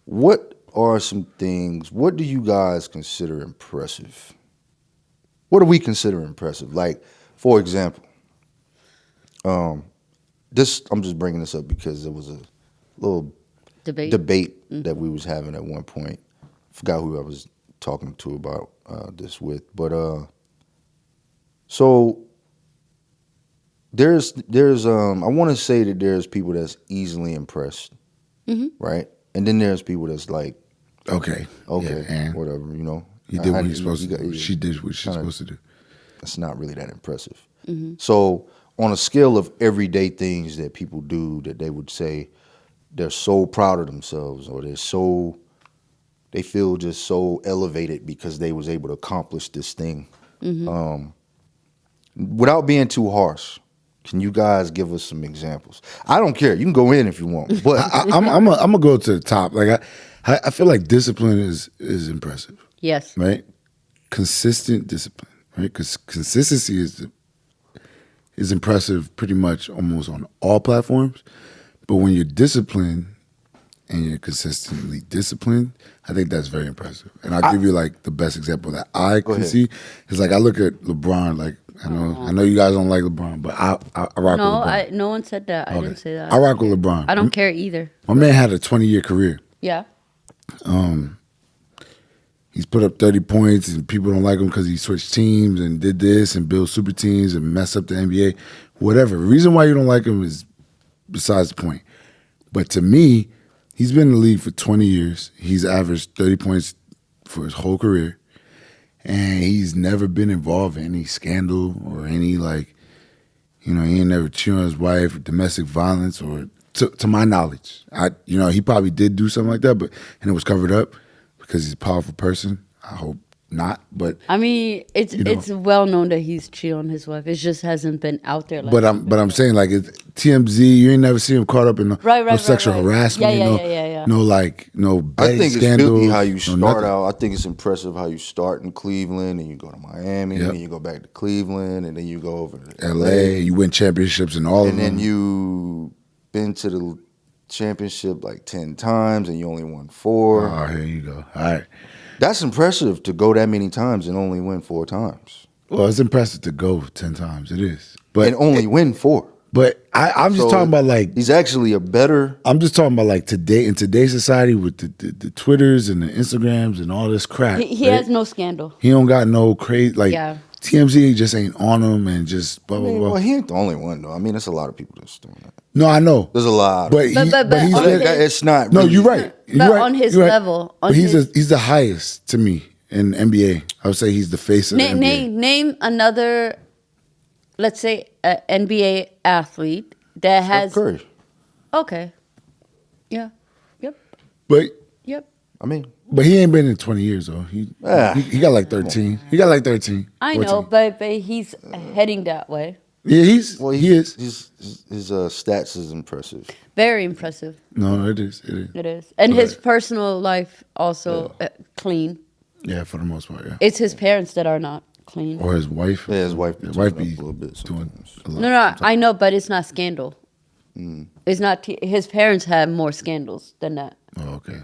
what are some things? What do you guys consider impressive? What do we consider impressive? Like, for example, this I'm just bringing this up because there was a little debate that we was having at one point. Forgot who I was talking to about this with, but so there's I want to say that there's people that's easily impressed, right? And then there's people that's like, okay, yeah, whatever, You did what you're supposed to do. She did what she's supposed to do. That's not really that impressive. So on a scale of everyday things that people do that they would say they're so proud of themselves, or they feel just so elevated because they was able to accomplish this thing. Without being too harsh, can you guys give us some examples? I don't care. You can go in if you want, but I'm gonna go to the top. Like I feel like discipline is impressive. Yes. Right. Consistent discipline. Right. Because consistency is impressive pretty much almost on all platforms. But when you're disciplined and you're consistently disciplined, I think that's very impressive. And I'll give you like the best example that I can see is like I look at LeBron. Like I know you guys don't like LeBron, but I rock with LeBron. No one said that. I didn't say that. I rock with LeBron. I don't care either. My man had a 20-year career. Yeah. He's put up 30 points, and people don't like him because he switched teams and did this and built super teams and messed up the NBA. Whatever. The reason why you don't like him is besides the point. But to me, he's been in the league for 20 years. He's averaged 30 points for his whole career. And he's never been involved in any scandal or any, like, he ain't never cheated on his wife or domestic violence or, to my knowledge. He probably did do something like that, and it was covered up because he's a powerful person. I hope not, but I mean, it's well known that he's cheated on his wife. It just hasn't been out there. Like but I'm saying, like, TMZ, you ain't never seen him caught up in no sexual harassment. Yeah. No I think it's scandals, filthy how you start nothing. out. I think it's impressive how you start in Cleveland and you go to Miami and then you go back to Cleveland and then you go over to LA. You win championships and all of them. And then you been to the championship like 10 times and you only won 4. Oh, here you go. All right. That's impressive to go that many times and only win 4 times. Well, it's impressive to go 10 times. It is. But and only win 4. But I'm just talking about, like, he's actually a better. I'm just talking about, like, in today's society with the Twitters and the Instagrams and all this crap. He has no scandal. He don't got no crazy, like, TMZ just ain't on him and just blah, blah, blah. Well, he ain't the only one, though. I mean, there's a lot of people that's doing that. No, I know. There's a lot. But it's not. No, really, you're right. On his level. But he's the highest to me in NBA. I would say he's the face of the NBA. Name another, let's say, NBA athlete that has. Steph Curry. Okay. Yeah. Yep. But Yep. I mean, but he ain't been in 20 years though. He got like 13. He got like 13. I 14. know, but he's heading that way. Yeah, he is. His stats is impressive. Very impressive. No, it is. It is, and his personal life also clean. Yeah, for the most part. Yeah. It's his parents that are not clean. Or his wife. Yeah, his wife. His wife be a little bit. doing a lot. No, I know, but it's not scandal. It's not. His parents had more scandals than that. Oh, okay.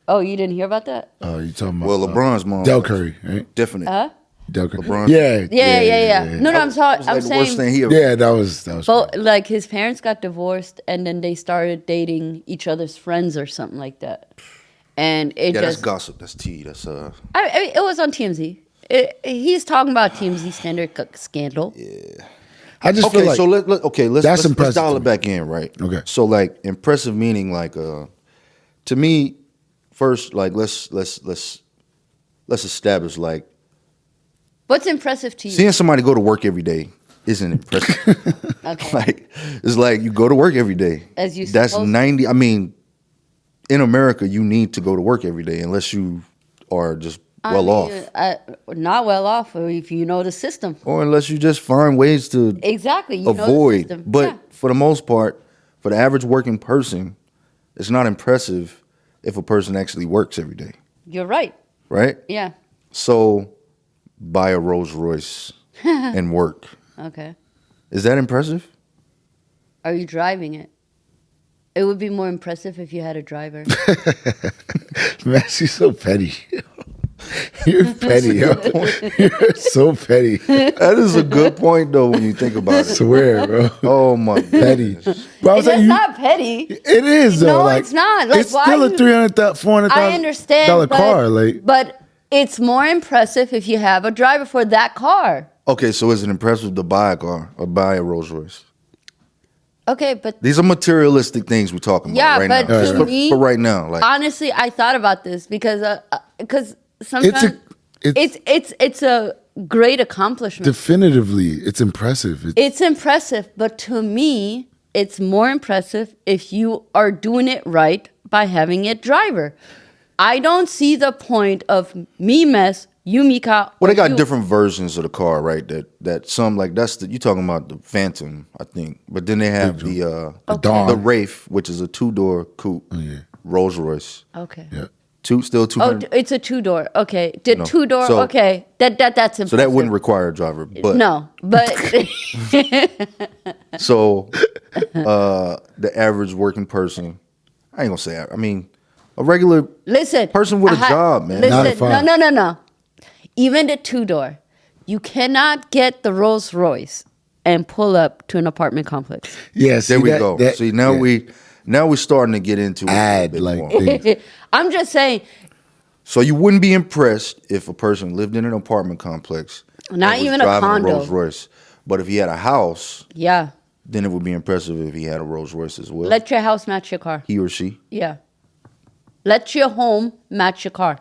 Oh, you didn't hear about that? Oh, you talking about? Well, LeBron's mom. Del Curry, right? Definitely. Del Curry. LeBron. Yeah. No, I'm sorry. I'm the worst thing saying. he ever. Yeah, that was. But like his parents got divorced, and then they started dating each other's friends or something like that. And that's gossip. That's tea. That's I mean, it was on TMZ. He's talking about TMZ scandal. Yeah. I just feel like. So let's dial it back in, right? Okay. So like impressive meaning like to me, first like let's establish like What's impressive to you? seeing somebody go to work every day isn't impressive. Okay. Like it's like you go to work every day. As you That's supposed to. 90. I mean, in America, you need to go to work every day unless you are just off, not well off, or if you know the system. or unless you just find ways to Exactly. You know the avoid. system. But for the most part, for the average working person, it's not impressive if a person actually works every day, You're right. right? Yeah. So buy a Rolls Royce and work. Okay. Is that impressive? Are you driving it? It would be more impressive if you had a driver. Man, she's so petty. You're petty, yo. You're so petty. That is a good point, though, when you think about I it. swear, bro. Oh my Petty. goodness. Bro, I was It's like, not petty. it is though. No, like, it's not. Like, it's why still a you- $300,000, $400,000 I understand, car. Like, but it's more impressive if you have a driver for that car. Okay, so is it impressive to buy a car or buy a Rolls Royce? Okay, but These are materialistic things we're talking about yeah, right but now. to Just me, for right now, like honestly, I thought about this because sometimes it's a great accomplishment. definitively, it's impressive. It's impressive, but to me, it's more impressive if you are doing it right by having a driver. I don't see the point of me mess, you Mika. well, they or got you. different versions of the car, right? That some like you talking about the Phantom, I think, but then they have the Dawn. the Wraith, which is a 2-door coupe, Rolls Royce, Okay. Yeah. still Oh, 200. it's a 2-door. Okay. Did No. 2-door? So- Okay. That's impressive. So that wouldn't require a driver, but No, but so the average working person, I ain't gonna say. I mean, a regular listen. person with a I job, man. Listen, 9 to 5. no. Even the 2-door, you cannot get the Rolls Royce and pull up to an apartment complex. Yeah, see, There we that- go. that- See, now yeah. we're starting to get into it a Add, bit like, more. things. I'm just saying, So you wouldn't be impressed if a person lived in an apartment complex, and Not was even a driving condo. Rolls Royce. But if he had a house, yeah, then it would be impressive if he had a Rolls Royce as well. let your house match your car. He or she. Yeah. Let your home match your car.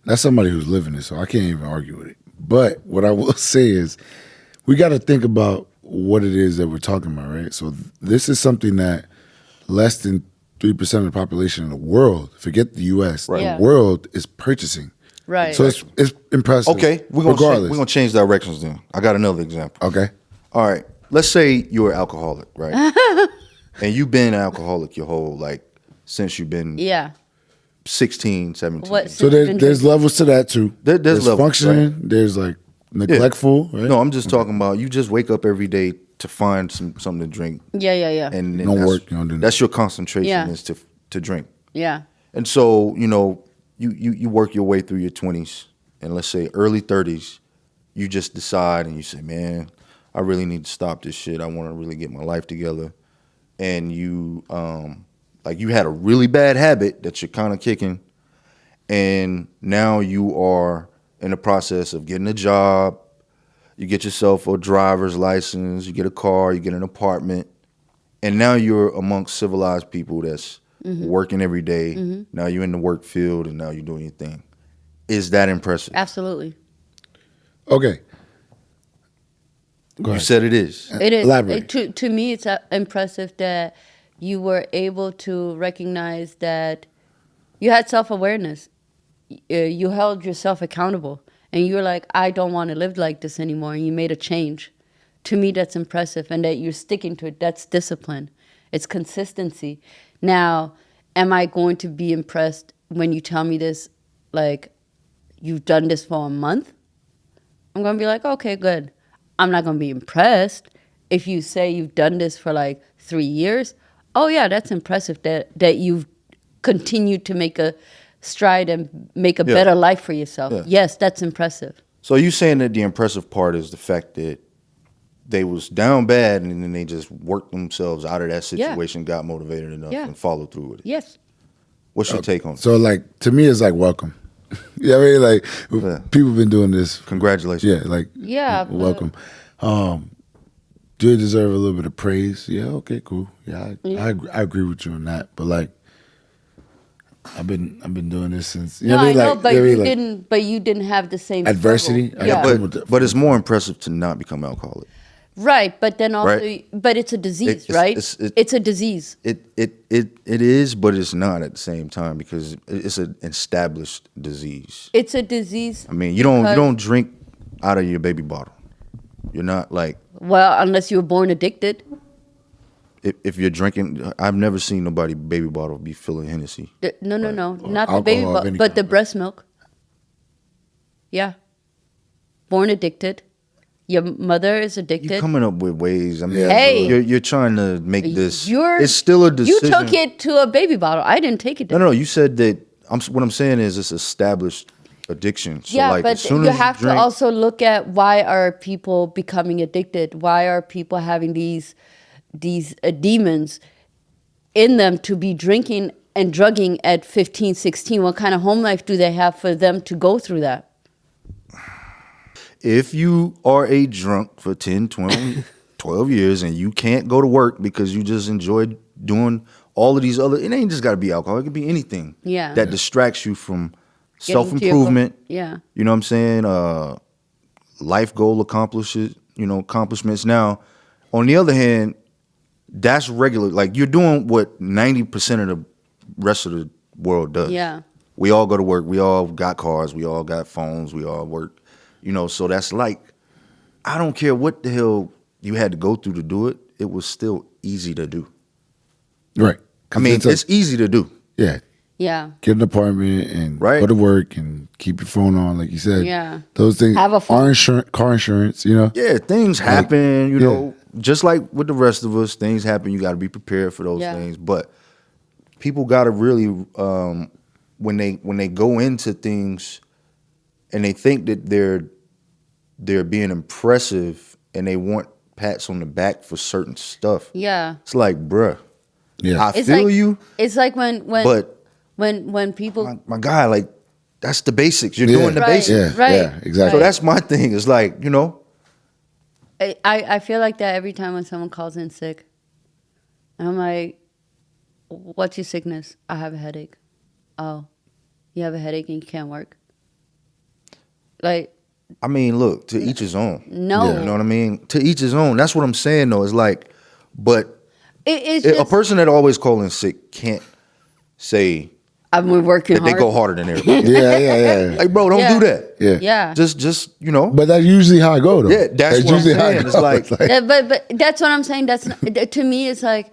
That's somebody who's living it, so I can't even argue with it. But what I will say is, we got to think about what it is that we're talking about, right? So this is something that less than 3% of the population in the world, forget the U.S., Right. Yeah. the world is purchasing. Right. So it's impressive. Okay, we're regardless. gonna change directions then. I got another example. Okay. All right, let's say you're an alcoholic, right? And you've been an alcoholic your whole since you've been Yeah. 16, 17. What? So there's levels to that too. There's levels, functioning. There's like neglectful. Right? No, I'm just talking about you just wake up every day to find something to drink, Yeah. and then Don't that's- work, you don't do That's your concentration Yeah. is to drink. Yeah. And so, you work your way through your 20s, and let's say early 30s, you just decide and you say, man, I really need to stop this shit. I want to really get my life together. And you you had a really bad habit that you're kind of kicking, and now you are in the process of getting a job. You get yourself a driver's license, you get a car, you get an apartment, and now you're amongst civilized people that's working every day. Now you're in the work field, and now you're doing your thing. Is that impressive? Absolutely. Okay. Go You ahead. said it is. It is. Elaborate. To me, it's impressive that you were able to recognize that you had self-awareness. You held yourself accountable. And you were like, I don't want to live like this anymore. And you made a change. To me, that's impressive. And that you're sticking to it. That's discipline. It's consistency. Now, am I going to be impressed when you tell me this, like, you've done this for a month? I'm going to be like, okay, good. I'm not going to be impressed. If you say you've done this for like 3 years, oh yeah, that's impressive that you've continued to make a stride and make a Yeah. better life for yourself. Yeah. Yes, that's impressive. So you saying that the impressive part is the fact that they was down bad and then they just worked themselves out of that Yeah. situation, got motivated enough, Yeah. and followed through with it. Yes. What's your take on it? So like to me, it's like welcome. You know what I mean? Like Yeah. people been doing this. Congratulations. Yeah, like Yeah, but- welcome. Do you deserve a little bit of praise? Yeah, okay, cool. Yeah, I agree with you on that. But like, I've been doing this since. You No, know what I mean? know, Like, but you know what I you mean? Like, didn't. But you didn't have the same Adversity? struggle. I Yeah, got with But it's more impressive to not become alcoholic. right. But then also, Right. but it's a disease, It's- right? it's- It's a disease. It is, but it's not at the same time because it's an established disease. It's a disease. I mean, you don't because- drink out of your baby bottle. You're not like Well, unless you were born addicted. if you're drinking. I've never seen nobody baby bottle be filling Hennessy. No, not the alcohol baby, of any but the kind. breast milk. Yeah. Born addicted. Your mother is You're addicted. coming up with ways. I mean, Yeah, Hey. you're trying to make this. You're- It's still a decision. You took it to a baby bottle. I didn't take it. No, no. You said that. What I'm saying is it's established addiction. So Yeah, like, but as soon you as have to drink, also look at why are people becoming addicted? Why are people having these demons in them to be drinking and drugging at 15, 16? What kind of home life do they have for them to go through that? if you are a drunk for 10, 12 years and you can't go to work because you just enjoy doing all of these other, it ain't just got to be alcohol. It could be anything Yeah. that distracts you from Getting to your self-improvement. goal. Yeah. You know what I'm saying? Life goal accomplishments. Now, on the other hand, that's regular. Like, you're doing what 90% of the rest of the world does. Yeah. We all go to work. We all got cars. We all got phones. We all work. So that's like, I don't care what the hell you had to go through to do it. It was still easy to do. Right. I mean, it's easy to do. yeah. Yeah. Get an apartment and Right. go to work and keep your phone on, like you said. Yeah. Those things. Have a phone. Our insurance, car insurance. Yeah, things happen, yeah. just like with the rest of us, things happen. You got to be prepared for those Yeah. things. But people got to really, when they go into things and they think that they're being impressive and they want pats on the back for certain stuff. Yeah. It's like, bruh, Yeah. I It's feel like, you, It's like when but when people my guy, like, that's the basics. You're Yeah. doing the Right. basics. Yeah. Right. Yeah. Exactly. So that's my thing. It's like, I feel like that every time when someone calls in sick. And I'm like, what's your sickness? I have a headache. Oh, you have a headache and you can't work? Like, I mean, look, to each his own. no. You know what I mean? To each his own. That's what I'm saying, though. It's like, but It's a just, person that always calling sick can't say I've been working that they hard. go harder than everybody. yeah. Like, bro, don't Yeah. do that. Yeah. Yeah. Just But that's usually how I go, though. Yeah, that's what I'm usually how I saying. It's go. like- Yeah, but that's what I'm saying. That's not, to me, it's like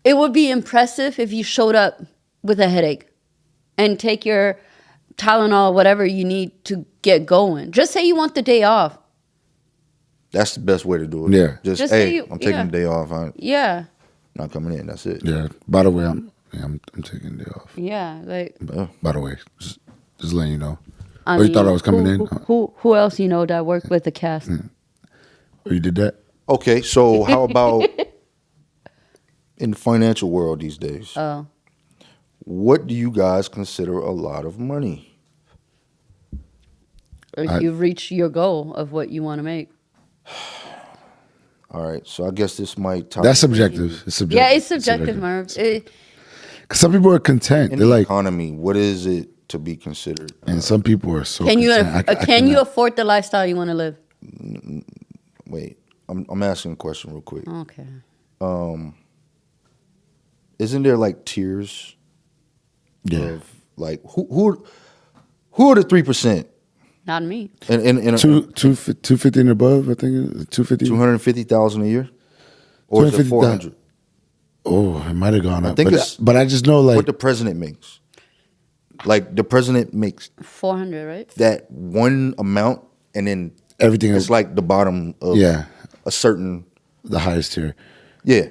it would be impressive if you showed up with a headache and take your Tylenol, whatever you need to get going. Just say you want the day off. That's the best way to do it. Yeah. Just, Just hey, say you- I'm taking yeah. the day off. I'm Yeah, not coming in. That's it. Yeah. By the way, I'm taking the day off. yeah. Like, By the way, just letting you know. I You thought I mean, was coming in? Who else you know that worked with the cast? Oh, you did that? Okay, so how about in the financial world these days? Oh, What do you guys consider a lot of money? or you reach your goal of what you want to make. All right, so I guess this might tie That's subjective. It's subjective. Yeah, it's subjective, Marv. 'Cause some people are content. in They're the like, economy. What is it to be considered? and some people are so Can you content. I can you cannot. afford the lifestyle you want to live? Wait, I'm asking a question real quick. Okay. Isn't there like tiers Yeah. of like who are the 3%? Not me. In 250 and above, I think. 250. 250,000 a year, or is it 250,000. 400? Oh, it might have gone up. think but, it's but I just know, like, What the president makes? Like the president makes 400, right? that one amount, and then everything it's is like the bottom of Yeah. a certain the highest tier. yeah.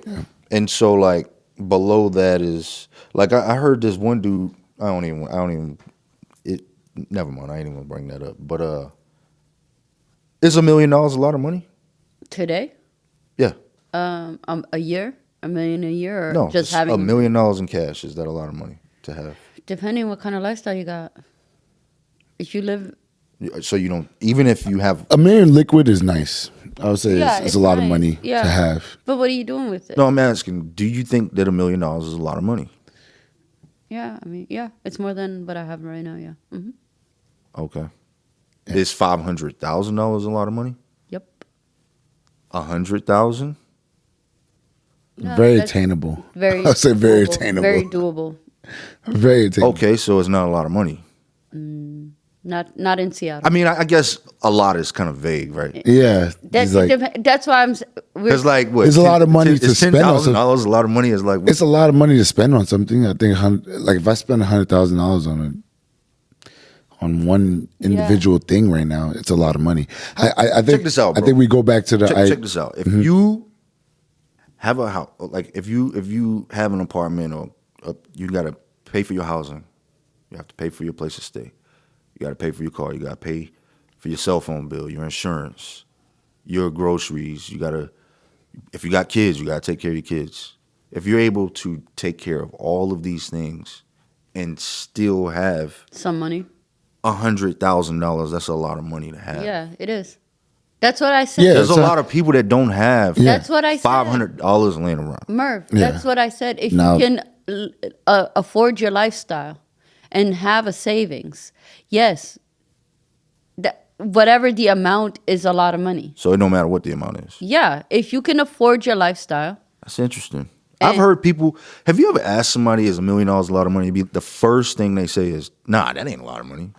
And so like below that is like I heard this one dude. I don't even. It never mind. I ain't even gonna bring that up. But is $1 million a lot of money? Today? Yeah. A year? $1 million a year? Or No, just just having $1 million in cash. Is that a lot of money to have? Depending what kind of lifestyle you got. If you live, So you don't even if you have. $1 million liquid is nice. I would say Yeah, it's it's a lot nice. of money Yeah. to have. but what are you doing with it? No, I'm asking. Do you think that $1 million is a lot of money? Yeah, I mean, yeah, it's more than what I have right now. Yeah. Okay. Is $500,000 a lot of money? Yep. 100,000? No, Very that's attainable. Very. I would say very doable. attainable. Very doable. Very attainable. Okay, so it's not a lot of money. Not in Seattle. I mean, I guess a lot is kind of vague, right? Yeah. It's like, That's why I'm. Because like what? There's a lot of money to is spend on some- $10,000 a lot of money? Is like it's a lot of money to spend on something. I think, like, if I spend $100,000 on on one individual thing right now, it's a lot of money. I think, check this out, bro. I think we go back to the. Check this out. If you have a house, like if you have an apartment or you got to pay for your housing, you have to pay for your place to stay. You got to pay for your car. You got to pay for your cell phone bill, your insurance, your groceries. You got to, if you got kids, you got to take care of your kids. If you're able to take care of all of these things and still have some money, $100,000, that's a lot of money to have. Yeah, it is. That's what I said. Yeah, There's a lot of people that don't have. That's what I said. $500 laying around. Merv, Yeah. that's what I said. If Now- you can afford your lifestyle and have a savings, yes, whatever the amount is a lot of money. So it don't matter what the amount is. Yeah, if you can afford your lifestyle. That's interesting. I've heard people. Have you ever asked somebody, is $1 million a lot of money? The first thing they say is, nah, that ain't a lot of money.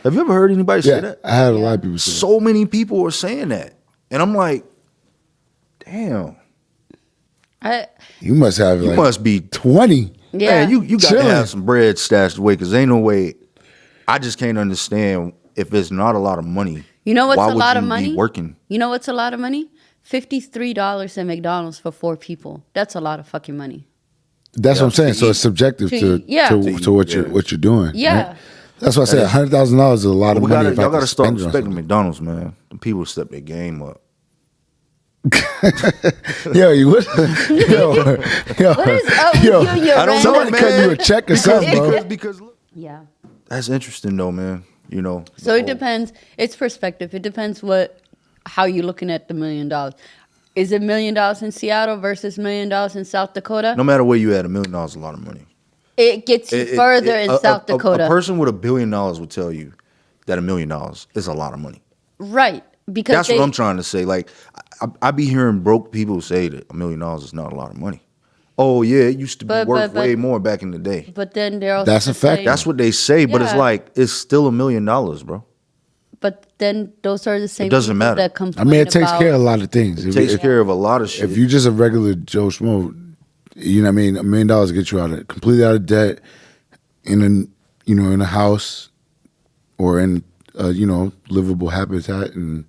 Have you ever heard anybody say that? I had a lot of people say So many people are saying that. And I'm like, damn. you must have You like must be 20. Yeah. Man, you got to Chilling. have some bread stashed away because ain't no way. I just can't understand if it's not a lot of money. You know what's why a would lot you of money? Be working. You know what's a lot of money? $53 at McDonald's for 4 people. That's a lot of fucking money. That's what I'm saying. to So it's subjective To- to yeah. to what you're doing. Yeah. right? That's why I said $100,000 is a lot of We money. gotta, if I y'all have got to to start spend it on respecting something. McDonald's, man. The people step their game up. Yo, you would. Yo, What is up with you and your I don't know, somebody man. cut you a check or something, bro. because look, Yeah. that's interesting though, man. You know. So it depends. It's perspective. It depends how you're looking at the $1 million. Is it $1 million in Seattle versus $1 million in South Dakota? No matter where you at, $1 million is a lot of money. It gets you further in South Dakota. A person with $1 billion will tell you that $1 million is a lot of money. Right. Because That's what I'm trying to say. Like, I be hearing broke people say that $1 million is not a lot of money. Oh yeah, it used to be worth way more back in the day. But then they're also That's a fact. saying- That's what they say, but it's Yeah. like it's still $1 million, bro. But then those are the same doesn't people matter. that complain I mean, it takes about- care of a lot of things. It takes care of a lot of shit. If you just a regular Joe Schmo, you know what I mean, $1 million gets you completely out of debt, in a house, or in livable habitat, and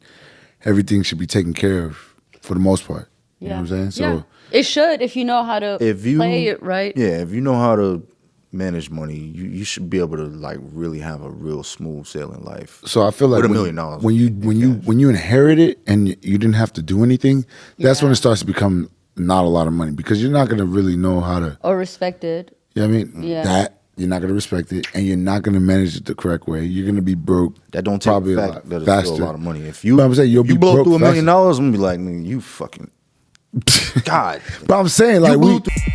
everything should be taken care of for the most part. You know what I'm saying? So Yeah. It should if you know how to play it right. Yeah, if you know how to manage money, you should be able to like really have a real smooth sailing life. So I feel like With $1 when- million when you inherit it and you didn't have to do anything, that's when it starts to become not a lot of money because you're not gonna really know how to. Or respected. You know what I mean? Yeah. That you're not gonna respect it, and you're not gonna manage it the correct way. You're gonna be broke. That don't take probably the a fact lot that it's faster. still a lot of money. If you, But I'm saying you'll you be blow broke through $1 million, faster. I'm gonna be like, nigga, you fucking God. But I'm saying like You blew we. through